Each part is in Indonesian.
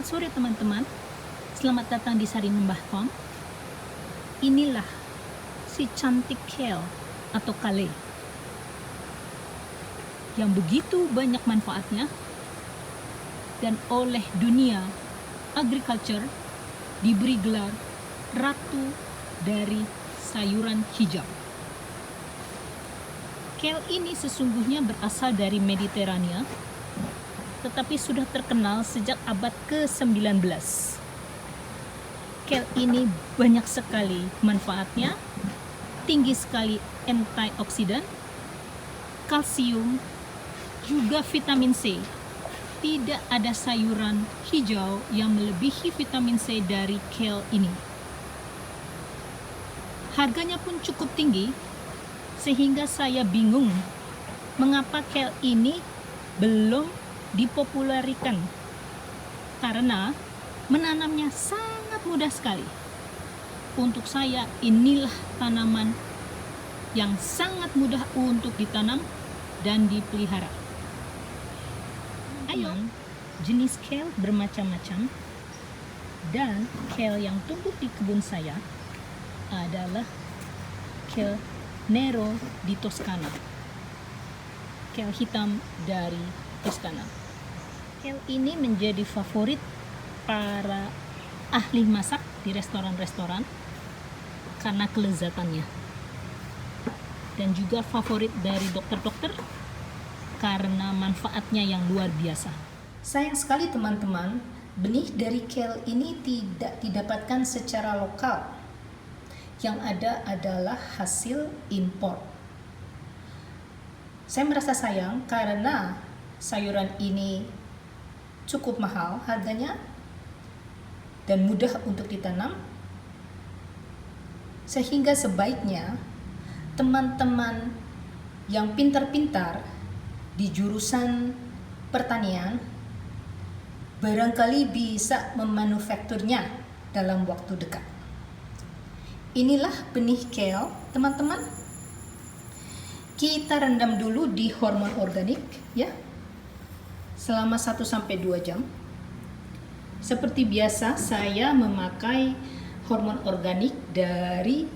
Selamat sore teman-teman, selamat datang di Sari Mbah Farm. Inilah si cantik kale atau kale yang begitu banyak manfaatnya dan oleh dunia agriculture diberi gelar ratu dari sayuran hijau. Kale ini sesungguhnya berasal dari Mediterania, tetapi sudah terkenal sejak abad ke-19. Kale ini banyak sekali manfaatnya, tinggi sekali antioksidan, kalsium, juga vitamin C. Tidak ada sayuran hijau yang melebihi vitamin C dari kale ini. Harganya pun cukup tinggi, sehingga saya bingung mengapa kale ini belum dipopulerkan, karena menanamnya sangat mudah sekali. Untuk saya, inilah tanaman yang sangat mudah untuk ditanam dan dipelihara. Ayo, jenis kale bermacam-macam, dan kale yang tumbuh di kebun saya adalah kale Nero di Toscana, kale hitam dari Toscana. Kale ini menjadi favorit para ahli masak di restoran-restoran karena kelezatannya, dan juga favorit dari dokter-dokter karena manfaatnya yang luar biasa. Sayang sekali teman-teman, benih dari kale ini tidak didapatkan secara lokal. Yang ada adalah hasil impor. Saya merasa sayang karena sayuran ini cukup mahal harganya dan mudah untuk ditanam, sehingga sebaiknya teman-teman yang pintar-pintar di jurusan pertanian barangkali bisa memanufakturnya dalam waktu dekat. Inilah benih kale, teman-teman. Kita rendam dulu di hormon organik ya, selama 1-2 jam. Seperti biasa, saya memakai hormon organik dari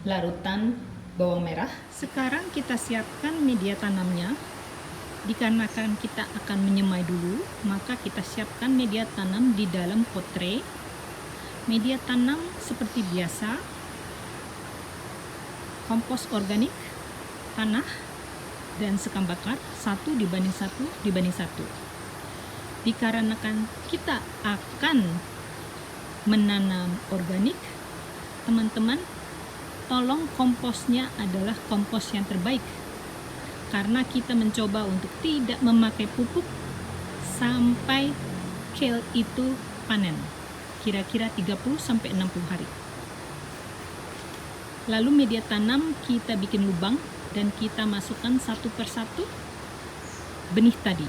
larutan bawang merah. Sekarang kita siapkan media tanamnya. Dikarenakan kita akan menyemai dulu, maka kita siapkan media tanam di dalam pot tray. Media tanam seperti biasa, kompos organik, tanah, dan sekam bakar 1:1:1. Dikarenakan kita akan menanam organik, teman-teman, tolong komposnya adalah kompos yang terbaik, karena kita mencoba untuk tidak memakai pupuk sampai kale itu panen, kira-kira 30-60 hari. Lalu media tanam kita bikin lubang dan kita masukkan satu persatu benih tadi.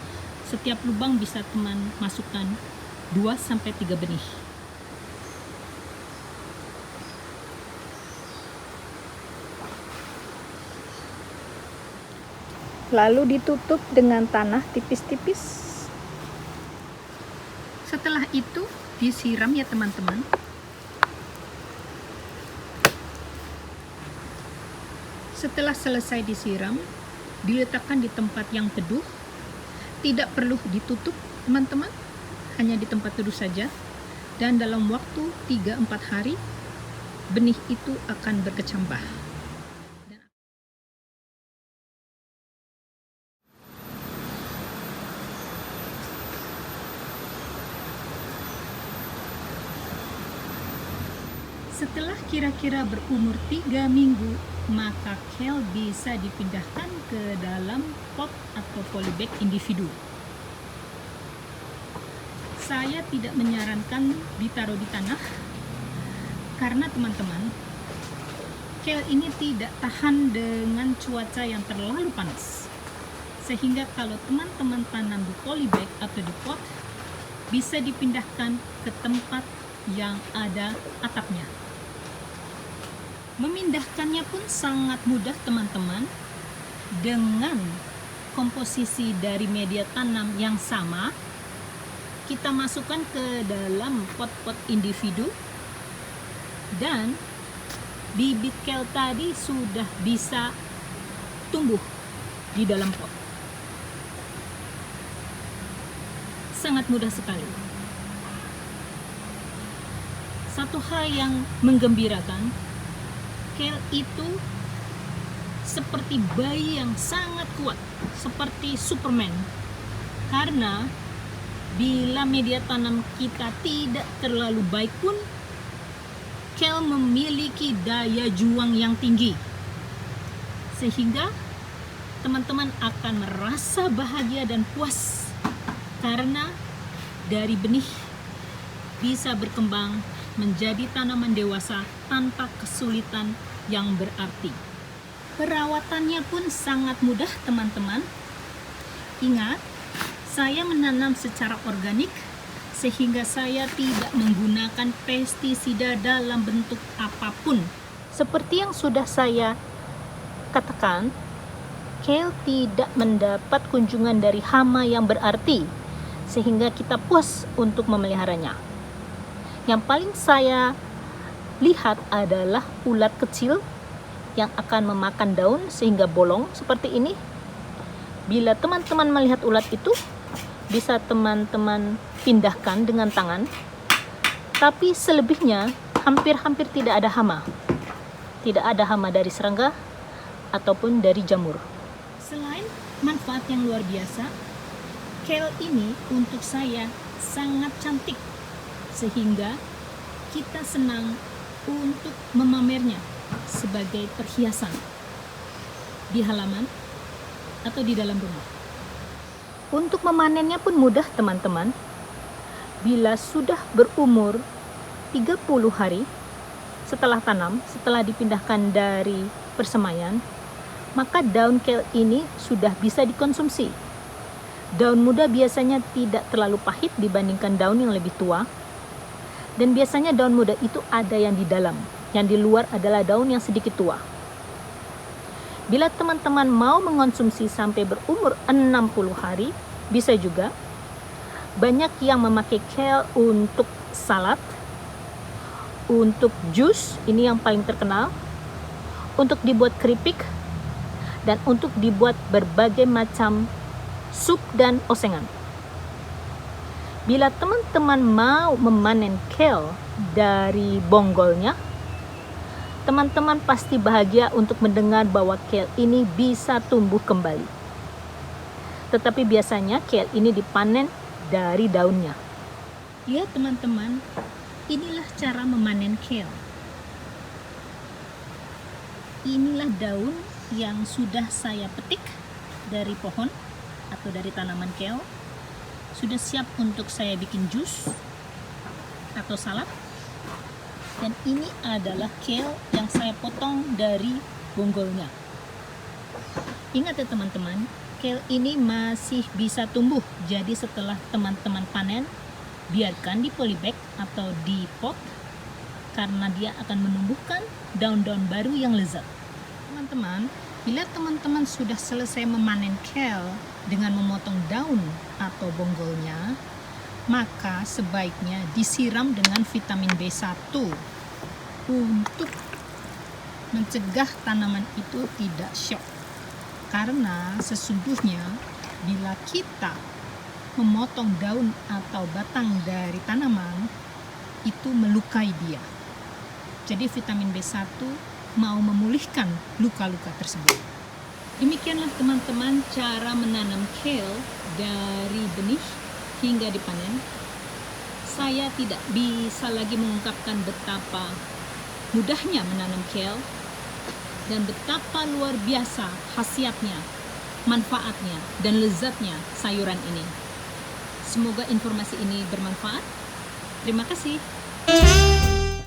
Setiap lubang bisa teman masukkan 2-3 benih. Lalu ditutup dengan tanah tipis-tipis. Setelah itu disiram ya teman-teman. Setelah selesai disiram, diletakkan di tempat yang teduh. Tidak perlu ditutup teman-teman, hanya di tempat teduh saja. Dan dalam waktu 3-4 hari, benih itu akan berkecambah. Setelah kira-kira berumur 3 minggu, maka kale bisa dipindahkan ke dalam pot atau polybag individu. Saya tidak menyarankan ditaruh di tanah, karena teman-teman, kale ini tidak tahan dengan cuaca yang terlalu panas. Sehingga kalau teman-teman tanam di polybag atau di pot, bisa dipindahkan ke tempat yang ada atapnya. Memindahkannya pun sangat mudah teman-teman, dengan komposisi dari media tanam yang sama kita masukkan ke dalam pot-pot individu, dan bibit kale tadi sudah bisa tumbuh di dalam pot. Sangat mudah sekali. Satu hal yang menggembirakan, kale itu seperti bayi yang sangat kuat, seperti Superman. Karena bila media tanam kita tidak terlalu baik pun, kale memiliki daya juang yang tinggi. Sehingga teman-teman akan merasa bahagia dan puas karena dari benih bisa berkembang menjadi tanaman dewasa tanpa kesulitan yang berarti. Perawatannya pun sangat mudah, teman-teman. Ingat, saya menanam secara organik sehingga saya tidak menggunakan pestisida dalam bentuk apapun. Seperti yang sudah saya katakan, kale tidak mendapat kunjungan dari hama yang berarti sehingga kita puas untuk memeliharanya. Yang paling saya lihat adalah ulat kecil yang akan memakan daun sehingga bolong seperti ini. Bila teman-teman melihat ulat itu, bisa teman-teman pindahkan dengan tangan. Tapi selebihnya hampir-hampir tidak ada hama. Tidak ada hama dari serangga ataupun dari jamur. Selain manfaat yang luar biasa, kale ini untuk saya sangat cantik, sehingga kita senang untuk memamernya sebagai perhiasan di halaman atau di dalam rumah. Untuk memanennya pun mudah, teman-teman. Bila sudah berumur 30 hari setelah tanam, setelah dipindahkan dari persemaian, maka daun kale ini sudah bisa dikonsumsi. Daun muda biasanya tidak terlalu pahit dibandingkan daun yang lebih tua. Dan biasanya daun muda itu ada yang di dalam, yang di luar adalah daun yang sedikit tua. Bila teman-teman mau mengonsumsi sampai berumur 60 hari, bisa juga. Banyak yang memakai kale untuk salad, untuk jus, ini yang paling terkenal, untuk dibuat keripik, dan untuk dibuat berbagai macam sup dan osengan. Bila teman-teman mau memanen kale dari bonggolnya, teman-teman pasti bahagia untuk mendengar bahwa kale ini bisa tumbuh kembali. Tetapi biasanya kale ini dipanen dari daunnya. Ya teman-teman, inilah cara memanen kale. Inilah daun yang sudah saya petik dari pohon atau dari tanaman kale. Sudah siap untuk saya bikin jus atau salad. Dan ini adalah kale yang saya potong dari bonggolnya. Ingat ya teman-teman, kale ini masih bisa tumbuh. Jadi setelah teman-teman panen, biarkan di polybag atau di pot, karena dia akan menumbuhkan daun-daun baru yang lezat. Teman-teman, bila teman-teman sudah selesai memanen kale dengan memotong daun atau bonggolnya, maka sebaiknya disiram dengan vitamin B1 untuk mencegah tanaman itu tidak shock. Karena sesungguhnya bila kita memotong daun atau batang dari tanaman, itu melukai dia. Jadi vitamin B1 mau memulihkan luka-luka tersebut. Demikianlah teman-teman cara menanam kale dari benih hingga dipanen. Saya tidak bisa lagi mengungkapkan betapa mudahnya menanam kale dan betapa luar biasa khasiatnya, manfaatnya, dan lezatnya sayuran ini. Semoga informasi ini bermanfaat. Terima kasih.